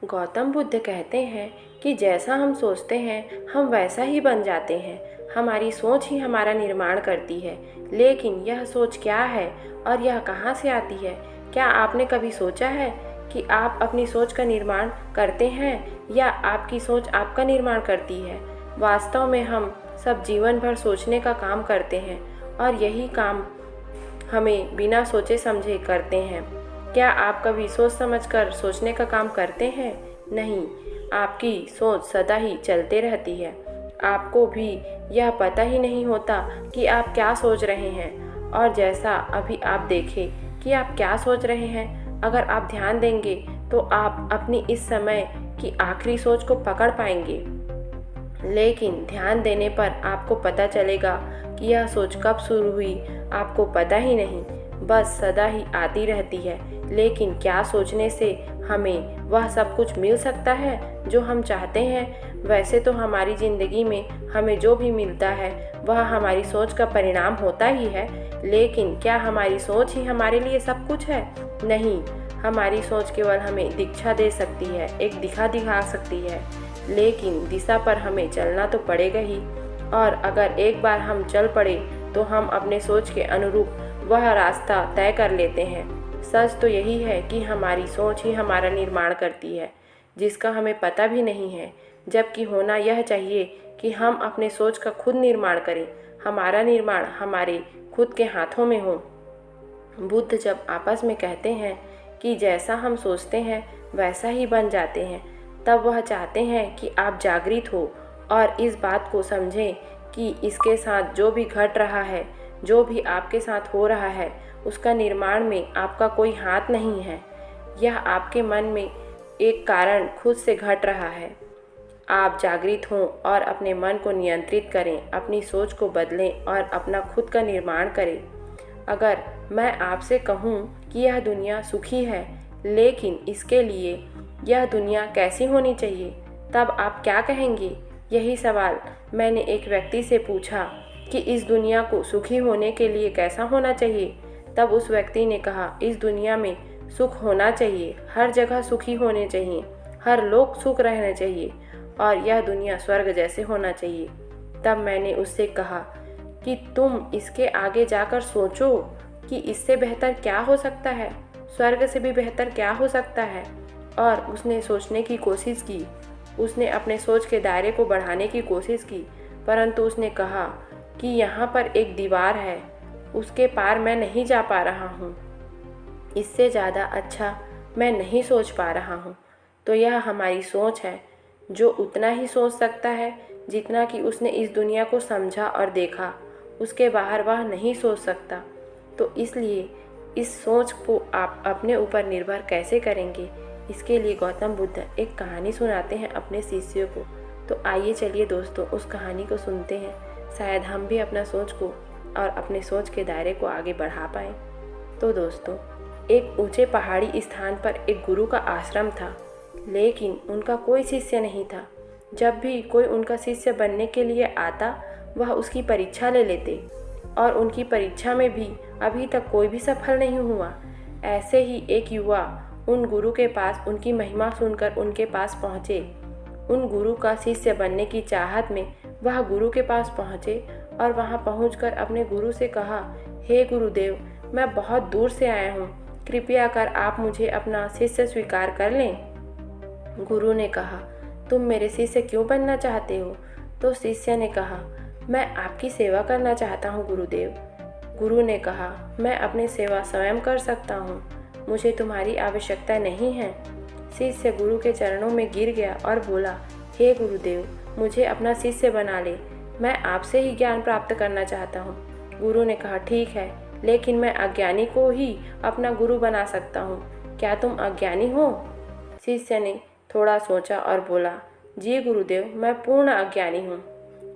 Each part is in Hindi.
गौतम बुद्ध कहते हैं कि जैसा हम सोचते हैं हम वैसा ही बन जाते हैं। हमारी सोच ही हमारा निर्माण करती है। लेकिन यह सोच क्या है और यह कहाँ से आती है? क्या आपने कभी सोचा है कि आप अपनी सोच का निर्माण करते हैं या आपकी सोच आपका निर्माण करती है? वास्तव में हम सब जीवन भर सोचने का काम करते हैं और यही काम हमें बिना सोचे समझे करते हैं। क्या आप कभी सोच समझकर सोचने का काम करते हैं? नहीं, आपकी सोच सदा ही चलते रहती है। आपको भी यह पता ही नहीं होता कि आप क्या सोच रहे हैं। और जैसा अभी आप देखें कि आप क्या सोच रहे हैं, अगर आप ध्यान देंगे तो आप अपनी इस समय की आखिरी सोच को पकड़ पाएंगे। लेकिन ध्यान देने पर आपको पता चलेगा कि यह सोच कब शुरू हुई, आपको पता ही नहीं, बस सदा ही आती रहती है। लेकिन क्या सोचने से हमें वह सब कुछ मिल सकता है जो हम चाहते हैं? वैसे तो हमारी ज़िंदगी में हमें जो भी मिलता है वह हमारी सोच का परिणाम होता ही है। लेकिन क्या हमारी सोच ही हमारे लिए सब कुछ है? नहीं, हमारी सोच केवल हमें दीक्षा दे सकती है, एक दिखा सकती है। लेकिन दिशा पर हमें चलना तो पड़ेगा ही। और अगर एक बार हम चल पड़े तो हम अपने सोच के अनुरूप वह रास्ता तय कर लेते हैं। सच तो यही है कि हमारी सोच ही हमारा निर्माण करती है, जिसका हमें पता भी नहीं है। जबकि होना यह चाहिए कि हम अपने सोच का खुद निर्माण करें। हमारा निर्माण हमारे खुद के हाथों में हो। बुद्ध जब आपस में कहते हैं कि जैसा हम सोचते हैं वैसा ही बन जाते हैं, तब वह चाहते हैं कि आप जागृत हो और इस बात को समझें कि इसके साथ जो भी घट रहा है, जो भी आपके साथ हो रहा है, उसका निर्माण में आपका कोई हाथ नहीं है। यह आपके मन में एक कारण खुद से घट रहा है। आप जागृत हों और अपने मन को नियंत्रित करें, अपनी सोच को बदलें और अपना खुद का निर्माण करें। अगर मैं आपसे कहूँ कि यह दुनिया सुखी है, लेकिन इसके लिए यह दुनिया कैसी होनी चाहिए, तब आप क्या कहेंगे? यही सवाल मैंने एक व्यक्ति से पूछा कि इस दुनिया को सुखी होने के लिए कैसा होना चाहिए। तब उस व्यक्ति ने कहा, इस दुनिया में सुख होना चाहिए, हर जगह सुखी होने चाहिए, हर लोग सुख रहना चाहिए और यह दुनिया स्वर्ग जैसे होना चाहिए। तब मैंने उससे कहा कि तुम इसके आगे जाकर सोचो कि इससे बेहतर क्या हो सकता है, स्वर्ग से भी बेहतर क्या हो सकता है। और उसने सोचने की कोशिश की, उसने अपने सोच के दायरे को बढ़ाने की कोशिश की, परंतु उसने कहा कि यहाँ पर एक दीवार है, उसके पार मैं नहीं जा पा रहा हूँ, इससे ज़्यादा अच्छा मैं नहीं सोच पा रहा हूँ। तो यह हमारी सोच है, जो उतना ही सोच सकता है जितना कि उसने इस दुनिया को समझा और देखा। उसके बाहर वह नहीं सोच सकता। तो इसलिए इस सोच को आप अपने ऊपर निर्भर कैसे करेंगे, इसके लिए गौतम बुद्ध एक कहानी सुनाते हैं अपने शिष्यों को। तो आइए चलिए दोस्तों उस कहानी को सुनते हैं, शायद हम भी अपना सोच को और अपने सोच के दायरे को आगे बढ़ा पाएँ। तो दोस्तों, एक ऊंचे पहाड़ी स्थान पर एक गुरु का आश्रम था, लेकिन उनका कोई शिष्य नहीं था। जब भी कोई उनका शिष्य बनने के लिए आता, वह उसकी परीक्षा ले लेते और उनकी परीक्षा में भी अभी तक कोई भी सफल नहीं हुआ। ऐसे ही एक युवा उन गुरु के पास उनकी महिमा सुनकर उनके पास पहुँचे। उन गुरु का शिष्य बनने की चाहत में वह गुरु के पास पहुँचे और वहाँ पहुँचकर अपने गुरु से कहा, हे गुरुदेव, मैं बहुत दूर से आया हूँ, कृपया कर आप मुझे अपना शिष्य स्वीकार कर लें। गुरु ने कहा, तुम मेरे शिष्य क्यों बनना चाहते हो? तो शिष्य ने कहा, मैं आपकी सेवा करना चाहता हूँ गुरुदेव। गुरु ने कहा, मैं अपनी सेवा स्वयं कर सकता हूँ, मुझे तुम्हारी आवश्यकता नहीं है। शिष्य गुरु के चरणों में गिर गया और बोला, हे गुरुदेव, मुझे अपना शिष्य बना ले, मैं आपसे ही ज्ञान प्राप्त करना चाहता हूँ। गुरु ने कहा, ठीक है, लेकिन मैं अज्ञानी को ही अपना गुरु बना सकता हूँ, क्या तुम अज्ञानी हो? शिष्य ने थोड़ा सोचा और बोला, जी गुरुदेव, मैं पूर्ण अज्ञानी हूँ।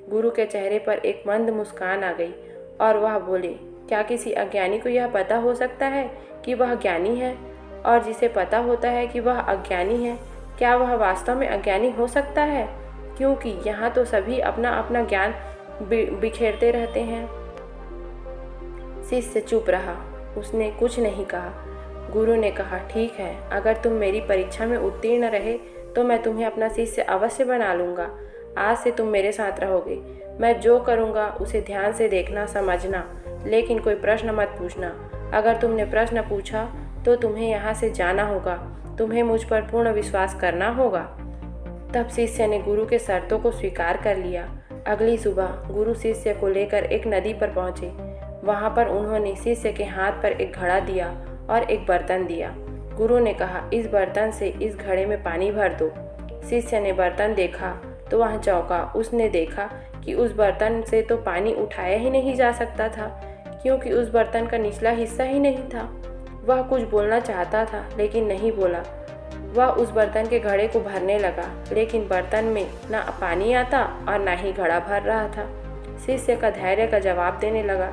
गुरु के चेहरे पर एक मंद मुस्कान आ गई और वह बोले, क्या किसी अज्ञानी को यह पता हो सकता है कि वह ज्ञानी है? और जिसे पता होता है कि वह अज्ञानी है, क्या वह वास्तव में अज्ञानी हो सकता है? क्योंकि यहाँ तो सभी अपना अपना ज्ञान बिखेरते रहते हैं। शिष्य चुप रहा, उसने कुछ नहीं कहा। गुरु ने कहा, ठीक है, अगर तुम मेरी परीक्षा में उत्तीर्ण रहे तो मैं तुम्हें अपना शिष्य अवश्य बना लूँगा। आज से तुम मेरे साथ रहोगे। मैं जो करूँगा उसे ध्यान से देखना, समझना, लेकिन कोई प्रश्न मत पूछना। अगर तुमने प्रश्न पूछा तो तुम्हें यहाँ से जाना होगा। तुम्हें मुझ पर पूर्ण विश्वास करना होगा। तब शिष्य ने गुरु के शर्तों को स्वीकार कर लिया। अगली सुबह गुरु शिष्य को लेकर एक नदी पर पहुँचे। वहाँ पर उन्होंने शिष्य के हाथ पर एक घड़ा दिया और एक बर्तन दिया। गुरु ने कहा, इस बर्तन से इस घड़े में पानी भर दो। शिष्य ने बर्तन देखा तो वह चौंका। उसने देखा कि उस बर्तन से तो पानी उठाया ही नहीं जा सकता था, क्योंकि उस बर्तन का निचला हिस्सा ही नहीं था। वह कुछ बोलना चाहता था लेकिन नहीं बोला। वह उस बर्तन के घड़े को भरने लगा, लेकिन बर्तन में न पानी आता और न ही घड़ा भर रहा था। शिष्य का धैर्य का जवाब देने लगा।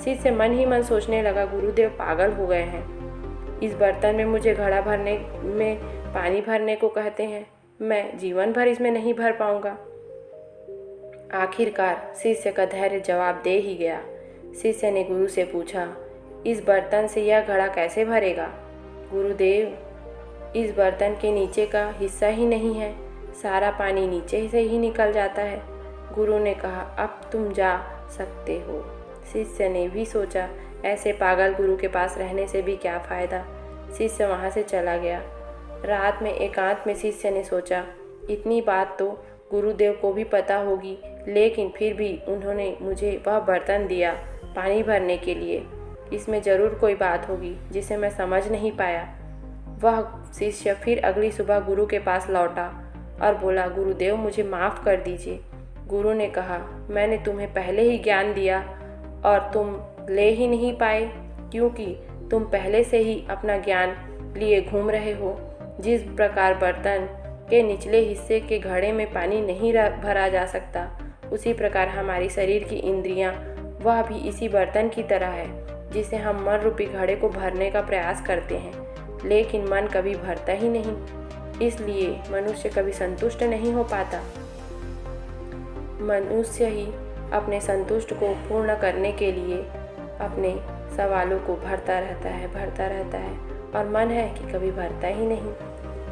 शिष्य मन ही मन सोचने लगा, गुरुदेव पागल हो गए हैं। इस बर्तन में मुझे घड़ा भरने में पानी भरने को कहते हैं। मैं जीवन भर इसमें नहीं भर पाऊंगा। आखिरकार शिष्य का धैर्य जवाब दे ही गया। शिष्य ने गुरु से पूछा, इस बर्तन से यह घड़ा कैसे भरेगा? गुरुदेव, इस बर्तन के नीचे का हिस्सा ही नहीं है, सारा पानी नीचे से ही निकल जाता है। गुरु ने कहा, अब तुम जा सकते हो। शिष्य ने भी सोचा, ऐसे पागल गुरु के पास रहने से भी क्या फ़ायदा। शिष्य वहाँ से चला गया। रात में एकांत में शिष्य ने सोचा, इतनी बात तो गुरुदेव को भी पता होगी, लेकिन फिर भी उन्होंने मुझे वह बर्तन दिया पानी भरने के लिए। इसमें ज़रूर कोई बात होगी जिसे मैं समझ नहीं पाया। वह शिष्य फिर अगली सुबह गुरु के पास लौटा और बोला, गुरुदेव मुझे माफ़ कर दीजिए। गुरु ने कहा, मैंने तुम्हें पहले ही ज्ञान दिया और तुम ले ही नहीं पाए, क्योंकि तुम पहले से ही अपना ज्ञान लिए घूम रहे हो। जिस प्रकार बर्तन के निचले हिस्से के घड़े में पानी नहीं भरा जा सकता, उसी प्रकार हमारी शरीर की इंद्रियां, वह भी इसी बर्तन की तरह है, जिसे हम मन रूपी घड़े को भरने का प्रयास करते हैं, लेकिन मन कभी भरता ही नहीं। इसलिए मनुष्य कभी संतुष्ट नहीं हो पाता। मनुष्य ही अपने संतुष्ट को पूर्ण करने के लिए अपने सवालों को भरता रहता है और मन है कि कभी भरता ही नहीं।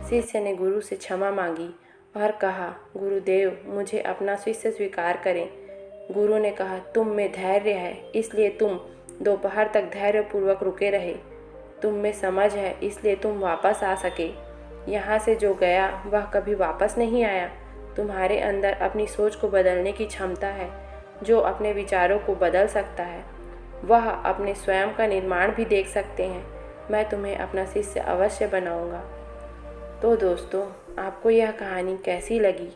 शिष्य ने गुरु से क्षमा मांगी और कहा, गुरुदेव मुझे अपना शिष्य स्वीकार करें। गुरु ने कहा, तुम में धैर्य है, इसलिए तुम दोपहर तक धैर्यपूर्वक रुके रहे। तुम में समझ है, इसलिए तुम वापस आ सके। यहाँ से जो गया वह कभी वापस नहीं आया। तुम्हारे अंदर अपनी सोच को बदलने की क्षमता है। जो अपने विचारों को बदल सकता है वह अपने स्वयं का निर्माण भी देख सकते हैं। मैं तुम्हें अपना शिष्य अवश्य बनाऊंगा। तो दोस्तों, आपको यह कहानी कैसी लगी?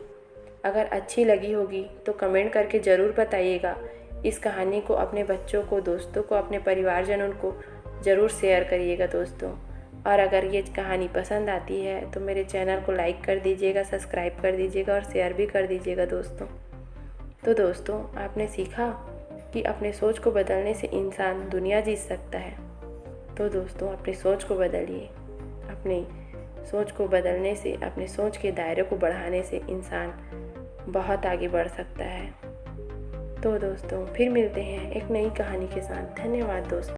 अगर अच्छी लगी होगी तो कमेंट करके ज़रूर बताइएगा। इस कहानी को अपने बच्चों को, दोस्तों को, अपने परिवारजनों को ज़रूर शेयर करिएगा दोस्तों। और अगर ये कहानी पसंद आती है तो मेरे चैनल को लाइक कर दीजिएगा, सब्सक्राइब कर दीजिएगा और शेयर भी कर दीजिएगा दोस्तों। तो दोस्तों, आपने सीखा कि अपने सोच को बदलने से इंसान दुनिया जीत सकता है। तो दोस्तों, अपनी सोच को बदलिए। अपनी सोच को बदलने से, अपने सोच के दायरे को बढ़ाने से इंसान बहुत आगे बढ़ सकता है। तो दोस्तों, फिर मिलते हैं एक नई कहानी के साथ। धन्यवाद दोस्तों।